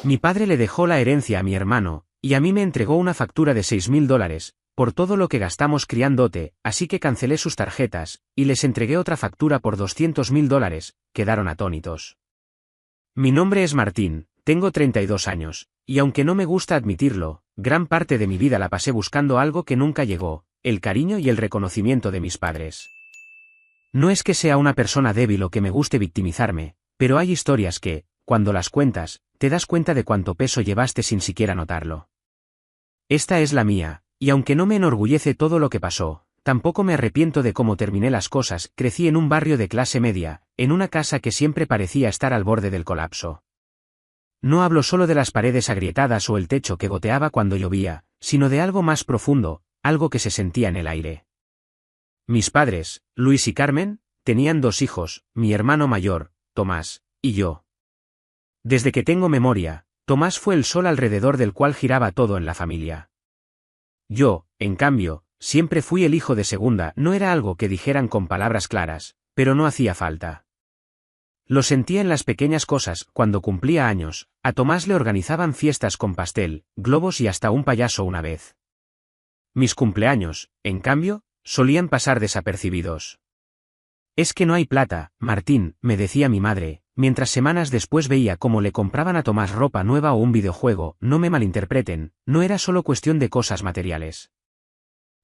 Mi padre le dejó la herencia a mi hermano, y a mí me entregó una factura de $6.000, por todo lo que gastamos criándote, así que cancelé sus tarjetas, y les entregué otra factura por $200.000, quedaron atónitos. Mi nombre es Martín, tengo 32 años, y aunque no me gusta admitirlo, gran parte de mi vida la pasé buscando algo que nunca llegó, el cariño y el reconocimiento de mis padres. No es que sea una persona débil o que me guste victimizarme, pero hay historias que, cuando las cuentas, te das cuenta de cuánto peso llevaste sin siquiera notarlo. Esta es la mía, y aunque no me enorgullece todo lo que pasó, tampoco me arrepiento de cómo terminé las cosas. Crecí en un barrio de clase media, en una casa que siempre parecía estar al borde del colapso. No hablo solo de las paredes agrietadas o el techo que goteaba cuando llovía, sino de algo más profundo, algo que se sentía en el aire. Mis padres, Luis y Carmen, tenían 2 hijos, mi hermano mayor, Tomás, y yo. Desde que tengo memoria, Tomás fue el sol alrededor del cual giraba todo en la familia. Yo, en cambio, siempre fui el hijo de segunda. No era algo que dijeran con palabras claras, pero no hacía falta. Lo sentía en las pequeñas cosas. Cuando cumplía años, a Tomás le organizaban fiestas con pastel, globos y hasta un payaso una vez. Mis cumpleaños, en cambio, solían pasar desapercibidos. Es que no hay plata, Martín, me decía mi madre, mientras semanas después veía cómo le compraban a Tomás ropa nueva o un videojuego. No me malinterpreten, no era solo cuestión de cosas materiales.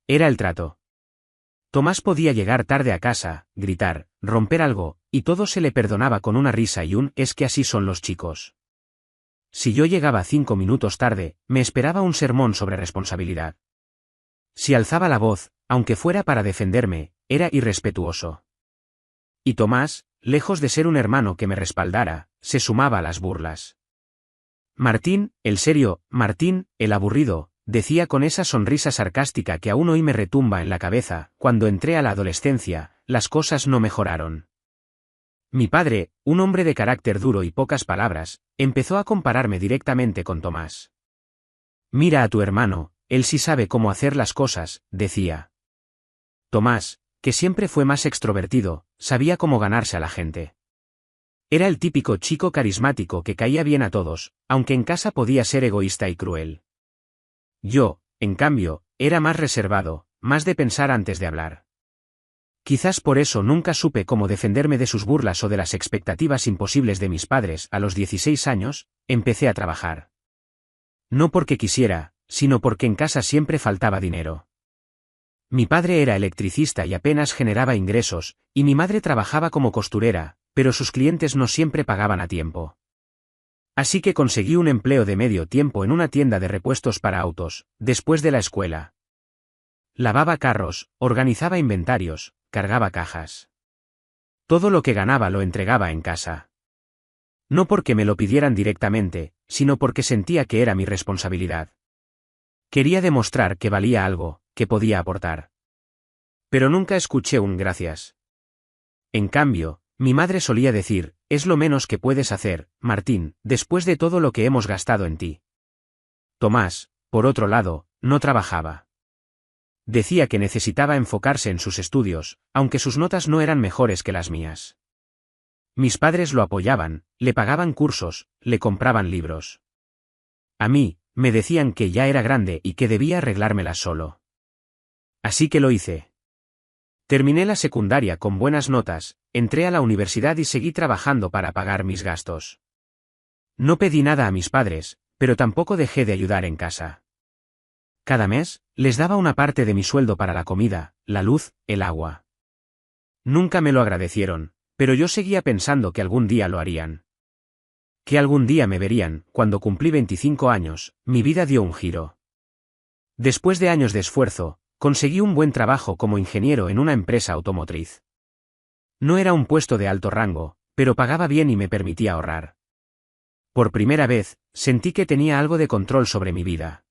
Era el trato. Tomás podía llegar tarde a casa, gritar, romper algo, y todo se le perdonaba con una risa y un «es que así son los chicos». Si yo llegaba 5 minutos tarde, me esperaba un sermón sobre responsabilidad. Si alzaba la voz, aunque fuera para defenderme, era irrespetuoso. Y Tomás, lejos de ser un hermano que me respaldara, se sumaba a las burlas. Martín, el serio, Martín, el aburrido, decía con esa sonrisa sarcástica que aún hoy me retumba en la cabeza. Cuando entré a la adolescencia, las cosas no mejoraron. Mi padre, un hombre de carácter duro y pocas palabras, empezó a compararme directamente con Tomás. Mira a tu hermano, él sí sabe cómo hacer las cosas, decía. Tomás, que siempre fue más extrovertido, sabía cómo ganarse a la gente. Era el típico chico carismático que caía bien a todos, aunque en casa podía ser egoísta y cruel. Yo, en cambio, era más reservado, más de pensar antes de hablar. Quizás por eso nunca supe cómo defenderme de sus burlas o de las expectativas imposibles de mis padres. A los 16 años, empecé a trabajar. No porque quisiera, sino porque en casa siempre faltaba dinero. Mi padre era electricista y apenas generaba ingresos, y mi madre trabajaba como costurera, pero sus clientes no siempre pagaban a tiempo. Así que conseguí un empleo de medio tiempo en una tienda de repuestos para autos, después de la escuela. Lavaba carros, organizaba inventarios, cargaba cajas. Todo lo que ganaba lo entregaba en casa. No porque me lo pidieran directamente, sino porque sentía que era mi responsabilidad. Quería demostrar que valía algo, que podía aportar. Pero nunca escuché un gracias. En cambio, mi madre solía decir, es lo menos que puedes hacer, Martín, después de todo lo que hemos gastado en ti. Tomás, por otro lado, no trabajaba. Decía que necesitaba enfocarse en sus estudios, aunque sus notas no eran mejores que las mías. Mis padres lo apoyaban, le pagaban cursos, le compraban libros. A mí, me decían que ya era grande y que debía arreglármelas solo. Así que lo hice. Terminé la secundaria con buenas notas, entré a la universidad y seguí trabajando para pagar mis gastos. No pedí nada a mis padres, pero tampoco dejé de ayudar en casa. Cada mes, les daba una parte de mi sueldo para la comida, la luz, el agua. Nunca me lo agradecieron, pero yo seguía pensando que algún día lo harían. Que algún día me verían. Cuando cumplí 25 años, mi vida dio un giro. Después de años de esfuerzo, conseguí un buen trabajo como ingeniero en una empresa automotriz. No era un puesto de alto rango, pero pagaba bien y me permitía ahorrar. Por primera vez, sentí que tenía algo de control sobre mi vida.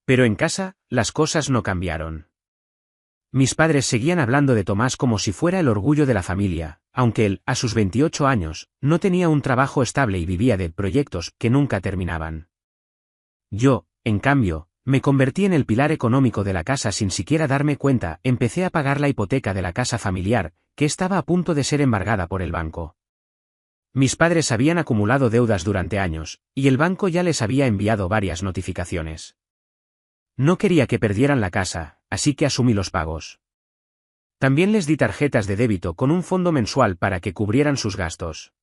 Pero en casa, las cosas no cambiaron. Mis padres seguían hablando de Tomás como si fuera el orgullo de la familia, aunque él, a sus 28 años, no tenía un trabajo estable y vivía de proyectos que nunca terminaban. Yo, en cambio, me convertí en el pilar económico de la casa sin siquiera darme cuenta. Empecé a pagar la hipoteca de la casa familiar, que estaba a punto de ser embargada por el banco. Mis padres habían acumulado deudas durante años, y el banco ya les había enviado varias notificaciones. No quería que perdieran la casa, así que asumí los pagos. También les di tarjetas de débito con un fondo mensual para que cubrieran sus gastos.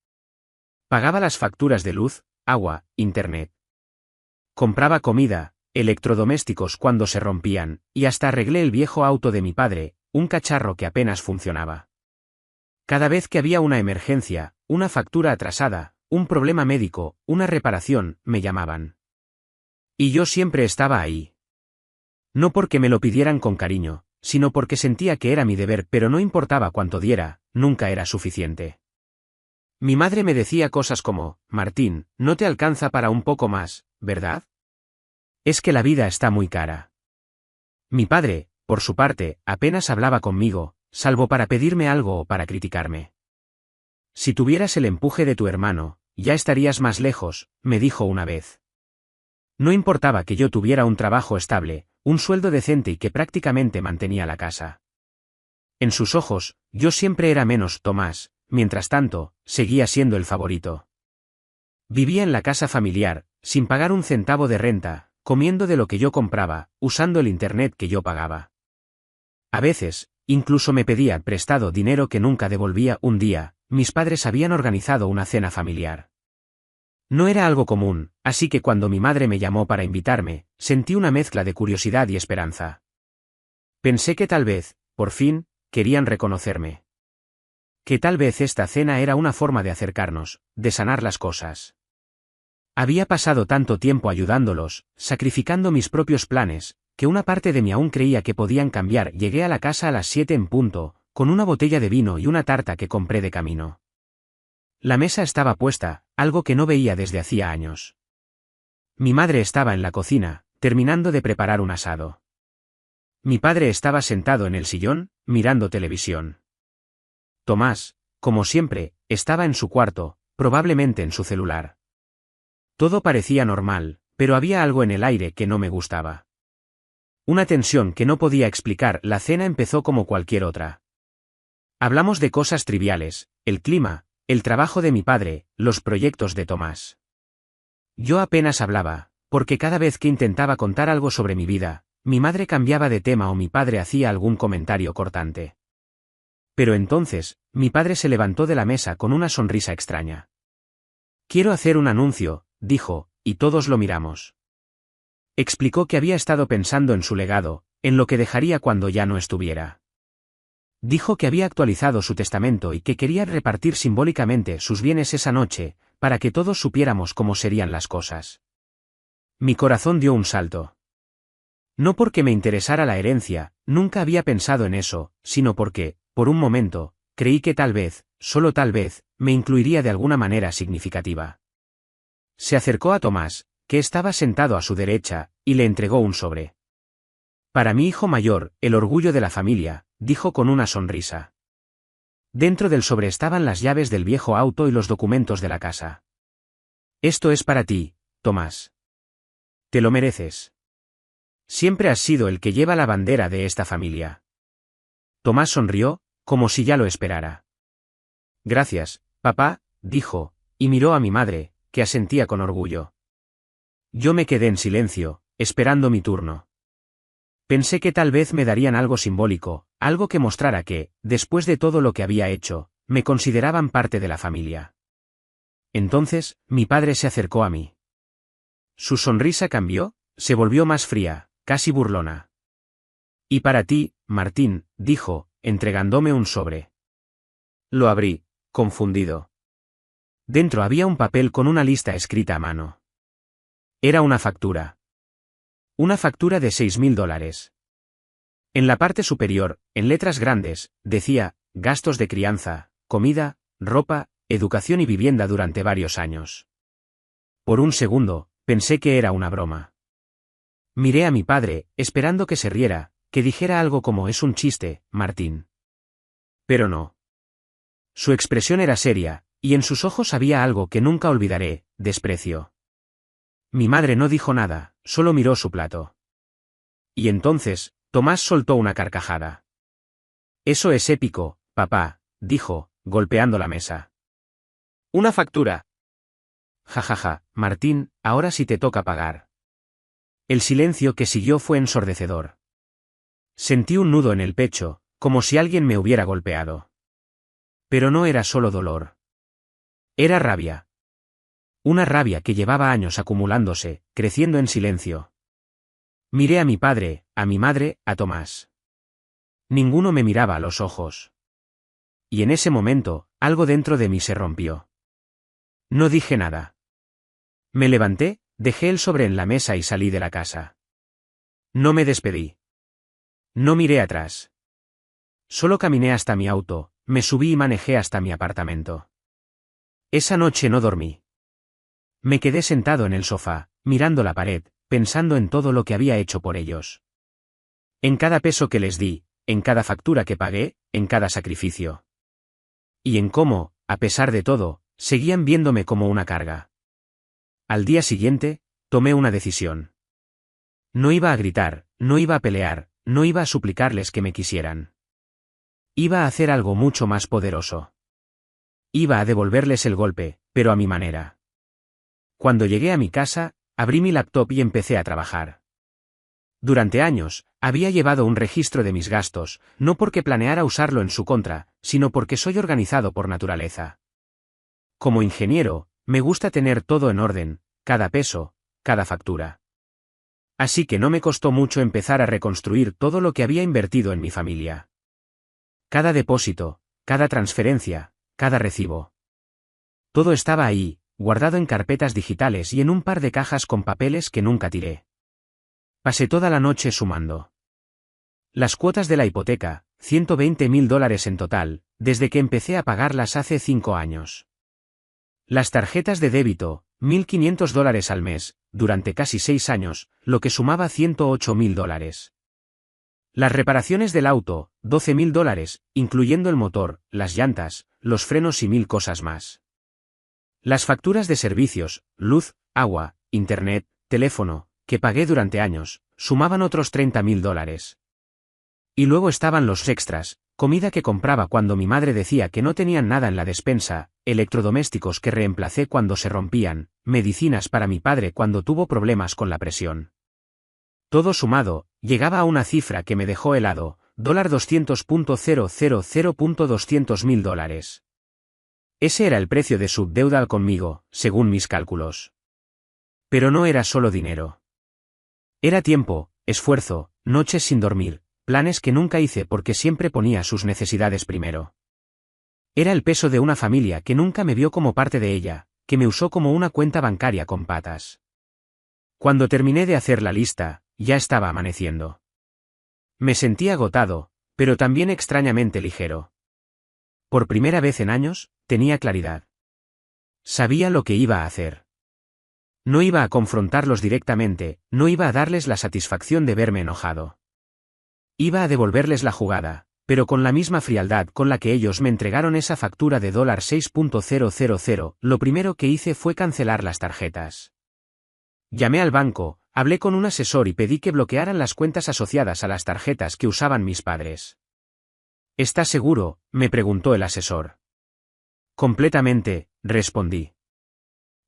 Pagaba las facturas de luz, agua, internet. Compraba comida, electrodomésticos cuando se rompían, y hasta arreglé el viejo auto de mi padre, un cacharro que apenas funcionaba. Cada vez que había una emergencia, una factura atrasada, un problema médico, una reparación, me llamaban. Y yo siempre estaba ahí. No porque me lo pidieran con cariño, sino porque sentía que era mi deber, pero no importaba cuánto diera, nunca era suficiente. Mi madre me decía cosas como, Martín, no te alcanza para un poco más, ¿verdad? Es que la vida está muy cara. Mi padre, por su parte, apenas hablaba conmigo, salvo para pedirme algo o para criticarme. Si tuvieras el empuje de tu hermano, ya estarías más lejos, me dijo una vez. No importaba que yo tuviera un trabajo estable, un sueldo decente y que prácticamente mantenía la casa. En sus ojos, yo siempre era menos Tomás, mientras tanto, seguía siendo el favorito. Vivía en la casa familiar, sin pagar un centavo de renta, comiendo de lo que yo compraba, usando el internet que yo pagaba. A veces, incluso me pedía prestado dinero que nunca devolvía. Un día, mis padres habían organizado una cena familiar. No era algo común, así que cuando mi madre me llamó para invitarme, sentí una mezcla de curiosidad y esperanza. Pensé que tal vez, por fin, querían reconocerme. Que tal vez esta cena era una forma de acercarnos, de sanar las cosas. Había pasado tanto tiempo ayudándolos, sacrificando mis propios planes, que una parte de mí aún creía que podían cambiar. Llegué a la casa a las 7 en punto, con una botella de vino y una tarta que compré de camino. La mesa estaba puesta, algo que no veía desde hacía años. Mi madre estaba en la cocina, terminando de preparar un asado. Mi padre estaba sentado en el sillón, mirando televisión. Tomás, como siempre, estaba en su cuarto, probablemente en su celular. Todo parecía normal, pero había algo en el aire que no me gustaba. Una tensión que no podía explicar. La cena empezó como cualquier otra. Hablamos de cosas triviales, el clima, el trabajo de mi padre, los proyectos de Tomás. Yo apenas hablaba, porque cada vez que intentaba contar algo sobre mi vida, mi madre cambiaba de tema o mi padre hacía algún comentario cortante. Pero entonces, mi padre se levantó de la mesa con una sonrisa extraña. Quiero hacer un anuncio, dijo, y todos lo miramos. Explicó que había estado pensando en su legado, en lo que dejaría cuando ya no estuviera. Dijo que había actualizado su testamento y que quería repartir simbólicamente sus bienes esa noche, para que todos supiéramos cómo serían las cosas. Mi corazón dio un salto. No porque me interesara la herencia, nunca había pensado en eso, sino porque, por un momento, creí que tal vez, solo tal vez, me incluiría de alguna manera significativa. Se acercó a Tomás, que estaba sentado a su derecha, y le entregó un sobre. Para mi hijo mayor, el orgullo de la familia, dijo con una sonrisa. Dentro del sobre estaban las llaves del viejo auto y los documentos de la casa. Esto es para ti, Tomás. Te lo mereces. Siempre has sido el que lleva la bandera de esta familia. Tomás sonrió, como si ya lo esperara. Gracias, papá, dijo, y miró a mi madre, que asentía con orgullo. Yo me quedé en silencio, esperando mi turno. Pensé que tal vez me darían algo simbólico, algo que mostrara que, después de todo lo que había hecho, me consideraban parte de la familia. Entonces, mi padre se acercó a mí. Su sonrisa cambió, se volvió más fría, casi burlona. Y para ti, Martín, dijo, entregándome un sobre. Lo abrí, confundido. Dentro había un papel con una lista escrita a mano. Era una factura. Una factura de $6.000. En la parte superior, en letras grandes, decía, gastos de crianza, comida, ropa, educación y vivienda durante varios años. Por un segundo, pensé que era una broma. Miré a mi padre, esperando que se riera, que dijera algo como es un chiste, Martín. Pero no. Su expresión era seria, y en sus ojos había algo que nunca olvidaré, desprecio. Mi madre no dijo nada, solo miró su plato. Y entonces, Tomás soltó una carcajada. Eso es épico, papá, dijo, golpeando la mesa. Una factura. Jajaja, Martín, ahora sí te toca pagar. El silencio que siguió fue ensordecedor. Sentí un nudo en el pecho, como si alguien me hubiera golpeado. Pero no era solo dolor. Era rabia. Una rabia que llevaba años acumulándose, creciendo en silencio. Miré a mi padre, a mi madre, a Tomás. Ninguno me miraba a los ojos. Y en ese momento, algo dentro de mí se rompió. No dije nada. Me levanté, dejé el sobre en la mesa y salí de la casa. No me despedí. No miré atrás. Solo caminé hasta mi auto, me subí y manejé hasta mi apartamento. Esa noche no dormí. Me quedé sentado en el sofá, mirando la pared, pensando en todo lo que había hecho por ellos. En cada peso que les di, en cada factura que pagué, en cada sacrificio. Y en cómo, a pesar de todo, seguían viéndome como una carga. Al día siguiente, tomé una decisión. No iba a gritar, no iba a pelear, no iba a suplicarles que me quisieran. Iba a hacer algo mucho más poderoso. Iba a devolverles el golpe, pero a mi manera. Cuando llegué a mi casa, abrí mi laptop y empecé a trabajar. Durante años, había llevado un registro de mis gastos, no porque planeara usarlo en su contra, sino porque soy organizado por naturaleza. Como ingeniero, me gusta tener todo en orden, cada peso, cada factura. Así que no me costó mucho empezar a reconstruir todo lo que había invertido en mi familia. Cada depósito, cada transferencia, cada recibo. Todo estaba ahí, guardado en carpetas digitales y en un par de cajas con papeles que nunca tiré. Pasé toda la noche sumando. Las cuotas de la hipoteca, $120.000 en total, desde que empecé a pagarlas hace 5 años. Las tarjetas de débito, $1.500 al mes, durante casi 6 años, lo que sumaba $108.000. Las reparaciones del auto, $12.000, incluyendo el motor, las llantas, los frenos y 1.000 cosas más. Las facturas de servicios, luz, agua, internet, teléfono, que pagué durante años, sumaban otros $30.000. Y luego estaban los extras, comida que compraba cuando mi madre decía que no tenían nada en la despensa, electrodomésticos que reemplacé cuando se rompían, medicinas para mi padre cuando tuvo problemas con la presión. Todo sumado, llegaba a una cifra que me dejó helado, $200.000.200.000. Ese era el precio de su deuda conmigo, según mis cálculos. Pero no era solo dinero. Era tiempo, esfuerzo, noches sin dormir, planes que nunca hice porque siempre ponía sus necesidades primero. Era el peso de una familia que nunca me vio como parte de ella, que me usó como una cuenta bancaria con patas. Cuando terminé de hacer la lista, ya estaba amaneciendo. Me sentí agotado, pero también extrañamente ligero. Por primera vez en años, tenía claridad. Sabía lo que iba a hacer. No iba a confrontarlos directamente, no iba a darles la satisfacción de verme enojado. Iba a devolverles la jugada, pero con la misma frialdad con la que ellos me entregaron esa factura de $6.000, lo primero que hice fue cancelar las tarjetas. Llamé al banco, hablé con un asesor y pedí que bloquearan las cuentas asociadas a las tarjetas que usaban mis padres. ¿Estás seguro?, me preguntó el asesor. Completamente, respondí.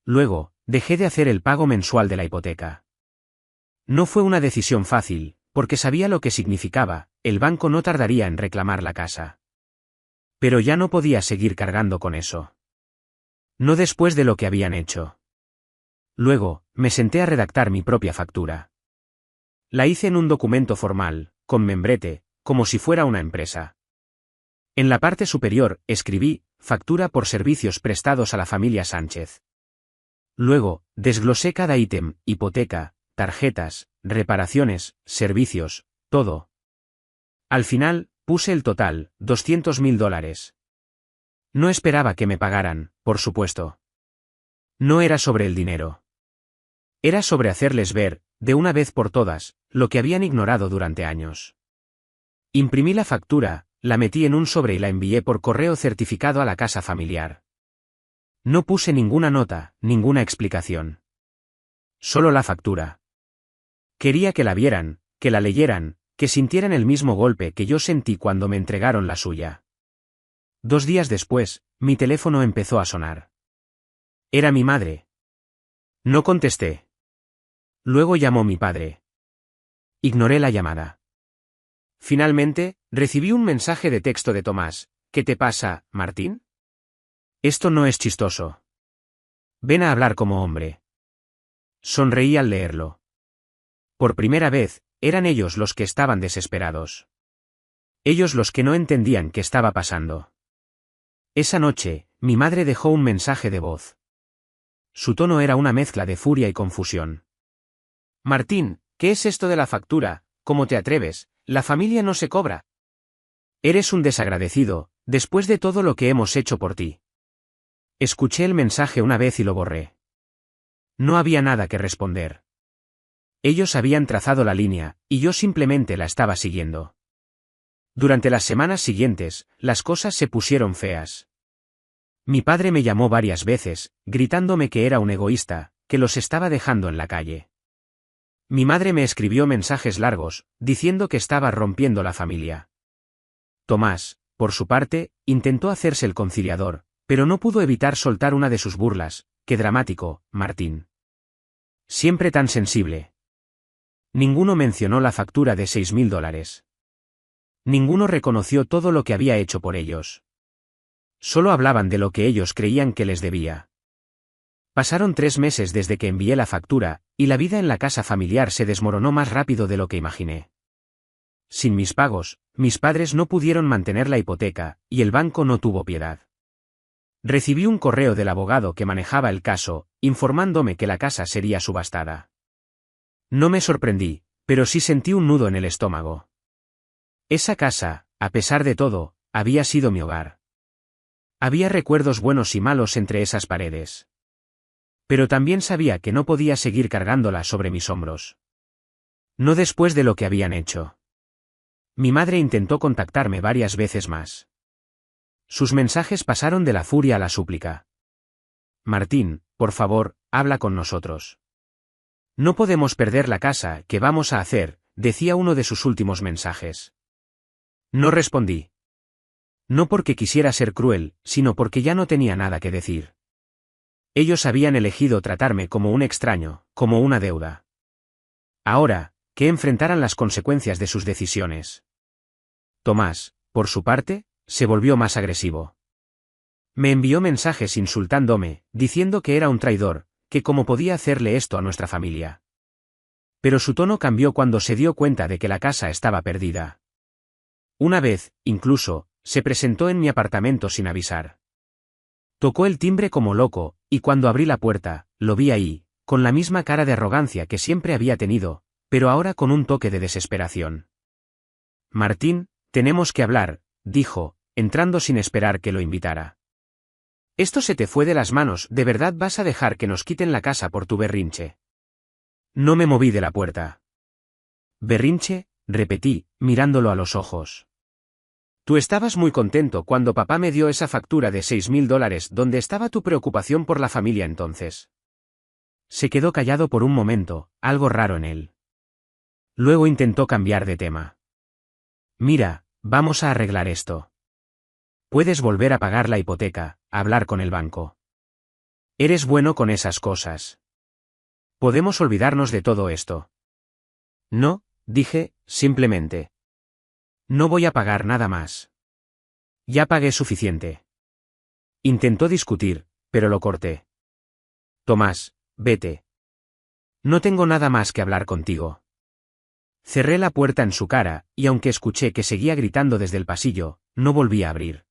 Luego, dejé de hacer el pago mensual de la hipoteca. No fue una decisión fácil, porque sabía lo que significaba, el banco no tardaría en reclamar la casa. Pero ya no podía seguir cargando con eso. No después de lo que habían hecho. Luego, me senté a redactar mi propia factura. La hice en un documento formal, con membrete, como si fuera una empresa. En la parte superior, escribí, factura por servicios prestados a la familia Sánchez. Luego, desglosé cada ítem, hipoteca, tarjetas, reparaciones, servicios, todo. Al final, puse el total, $200.000. No esperaba que me pagaran, por supuesto. No era sobre el dinero. Era sobre hacerles ver, de una vez por todas, lo que habían ignorado durante años. Imprimí la factura, la metí en un sobre y la envié por correo certificado a la casa familiar. No puse ninguna nota, ninguna explicación. Solo la factura. Quería que la vieran, que la leyeran, que sintieran el mismo golpe que yo sentí cuando me entregaron la suya. 2 días después, mi teléfono empezó a sonar. Era mi madre. No contesté. Luego llamó mi padre. Ignoré la llamada. Finalmente, recibí un mensaje de texto de Tomás. ¿Qué te pasa, Martín? Esto no es chistoso. Ven a hablar como hombre. Sonreí al leerlo. Por primera vez, eran ellos los que estaban desesperados. Ellos los que no entendían qué estaba pasando. Esa noche, mi madre dejó un mensaje de voz. Su tono era una mezcla de furia y confusión. Martín, ¿qué es esto de la factura? ¿Cómo te atreves? La familia no se cobra. Eres un desagradecido, después de todo lo que hemos hecho por ti. Escuché el mensaje una vez y lo borré. No había nada que responder. Ellos habían trazado la línea, y yo simplemente la estaba siguiendo. Durante las semanas siguientes, las cosas se pusieron feas. Mi padre me llamó varias veces, gritándome que era un egoísta, que los estaba dejando en la calle. Mi madre me escribió mensajes largos, diciendo que estaba rompiendo la familia. Tomás, por su parte, intentó hacerse el conciliador, pero no pudo evitar soltar una de sus burlas. Qué dramático, Martín. Siempre tan sensible. Ninguno mencionó la factura de $6.000. Ninguno reconoció todo lo que había hecho por ellos. Solo hablaban de lo que ellos creían que les debía. Pasaron 3 meses desde que envié la factura, y la vida en la casa familiar se desmoronó más rápido de lo que imaginé. Sin mis pagos, mis padres no pudieron mantener la hipoteca, y el banco no tuvo piedad. Recibí un correo del abogado que manejaba el caso, informándome que la casa sería subastada. No me sorprendí, pero sí sentí un nudo en el estómago. Esa casa, a pesar de todo, había sido mi hogar. Había recuerdos buenos y malos entre esas paredes. Pero también sabía que no podía seguir cargándola sobre mis hombros. No después de lo que habían hecho. Mi madre intentó contactarme varias veces más. Sus mensajes pasaron de la furia a la súplica. Martín, por favor, habla con nosotros. No podemos perder la casa. ¿Qué vamos a hacer?, decía uno de sus últimos mensajes. No respondí. No porque quisiera ser cruel, sino porque ya no tenía nada que decir. Ellos habían elegido tratarme como un extraño, como una deuda. Ahora, que enfrentaran las consecuencias de sus decisiones. Tomás, por su parte, se volvió más agresivo. Me envió mensajes insultándome, diciendo que era un traidor, que cómo podía hacerle esto a nuestra familia. Pero su tono cambió cuando se dio cuenta de que la casa estaba perdida. Una vez, incluso, se presentó en mi apartamento sin avisar. Tocó el timbre como loco, y cuando abrí la puerta, lo vi ahí, con la misma cara de arrogancia que siempre había tenido, pero ahora con un toque de desesperación. Martín, tenemos que hablar, dijo, entrando sin esperar que lo invitara. Esto se te fue de las manos. ¿De verdad vas a dejar que nos quiten la casa por tu berrinche? No me moví de la puerta. ¿Berrinche?, repetí, mirándolo a los ojos. Tú estabas muy contento cuando papá me dio esa factura de $6.000. ¿Dónde estaba tu preocupación por la familia entonces? Se quedó callado por un momento, algo raro en él. Luego intentó cambiar de tema. Mira, vamos a arreglar esto. Puedes volver a pagar la hipoteca, hablar con el banco. Eres bueno con esas cosas. Podemos olvidarnos de todo esto. No, dije, simplemente. No voy a pagar nada más. Ya pagué suficiente. Intentó discutir, pero lo corté. Tomás, vete. No tengo nada más que hablar contigo. Cerré la puerta en su cara, y aunque escuché que seguía gritando desde el pasillo, no volví a abrir.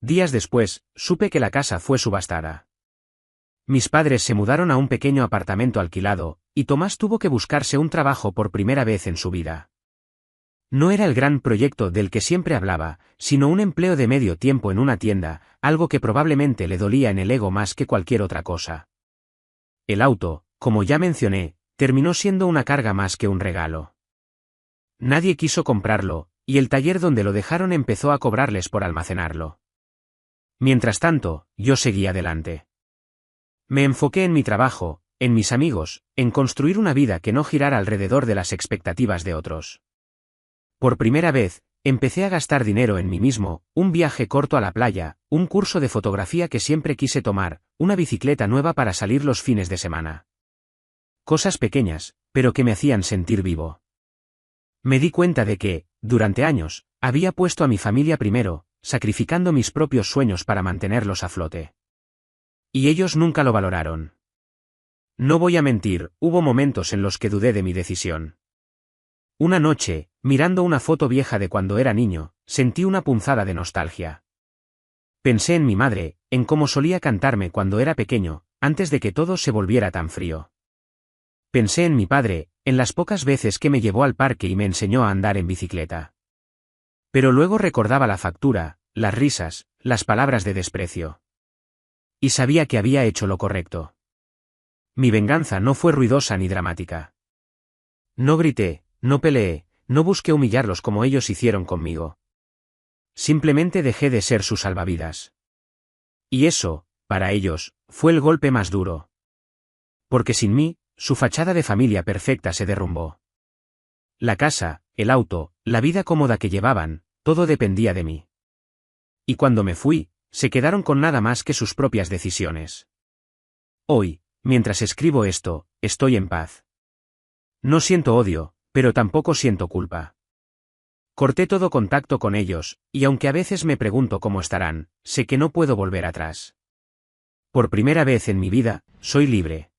Días después, supe que la casa fue subastada. Mis padres se mudaron a un pequeño apartamento alquilado, y Tomás tuvo que buscarse un trabajo por primera vez en su vida. No era el gran proyecto del que siempre hablaba, sino un empleo de medio tiempo en una tienda, algo que probablemente le dolía en el ego más que cualquier otra cosa. El auto, como ya mencioné, terminó siendo una carga más que un regalo. Nadie quiso comprarlo, y el taller donde lo dejaron empezó a cobrarles por almacenarlo. Mientras tanto, yo seguí adelante. Me enfoqué en mi trabajo, en mis amigos, en construir una vida que no girara alrededor de las expectativas de otros. Por primera vez, empecé a gastar dinero en mí mismo, un viaje corto a la playa, un curso de fotografía que siempre quise tomar, una bicicleta nueva para salir los fines de semana. Cosas pequeñas, pero que me hacían sentir vivo. Me di cuenta de que, durante años, había puesto a mi familia primero, sacrificando mis propios sueños para mantenerlos a flote. Y ellos nunca lo valoraron. No voy a mentir, hubo momentos en los que dudé de mi decisión. Una noche, mirando una foto vieja de cuando era niño, sentí una punzada de nostalgia. Pensé en mi madre, en cómo solía cantarme cuando era pequeño, antes de que todo se volviera tan frío. Pensé en mi padre, en las pocas veces que me llevó al parque y me enseñó a andar en bicicleta. Pero luego recordaba la factura, las risas, las palabras de desprecio. Y sabía que había hecho lo correcto. Mi venganza no fue ruidosa ni dramática. No grité, no peleé, no busqué humillarlos como ellos hicieron conmigo. Simplemente dejé de ser su salvavidas. Y eso, para ellos, fue el golpe más duro. Porque sin mí, su fachada de familia perfecta se derrumbó. La casa, el auto, la vida cómoda que llevaban, todo dependía de mí. Y cuando me fui, se quedaron con nada más que sus propias decisiones. Hoy, mientras escribo esto, estoy en paz. No siento odio, pero tampoco siento culpa. Corté todo contacto con ellos, y aunque a veces me pregunto cómo estarán, sé que no puedo volver atrás. Por primera vez en mi vida, soy libre.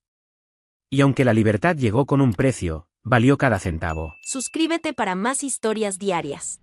Y aunque la libertad llegó con un precio, valió cada centavo. Suscríbete para más historias diarias.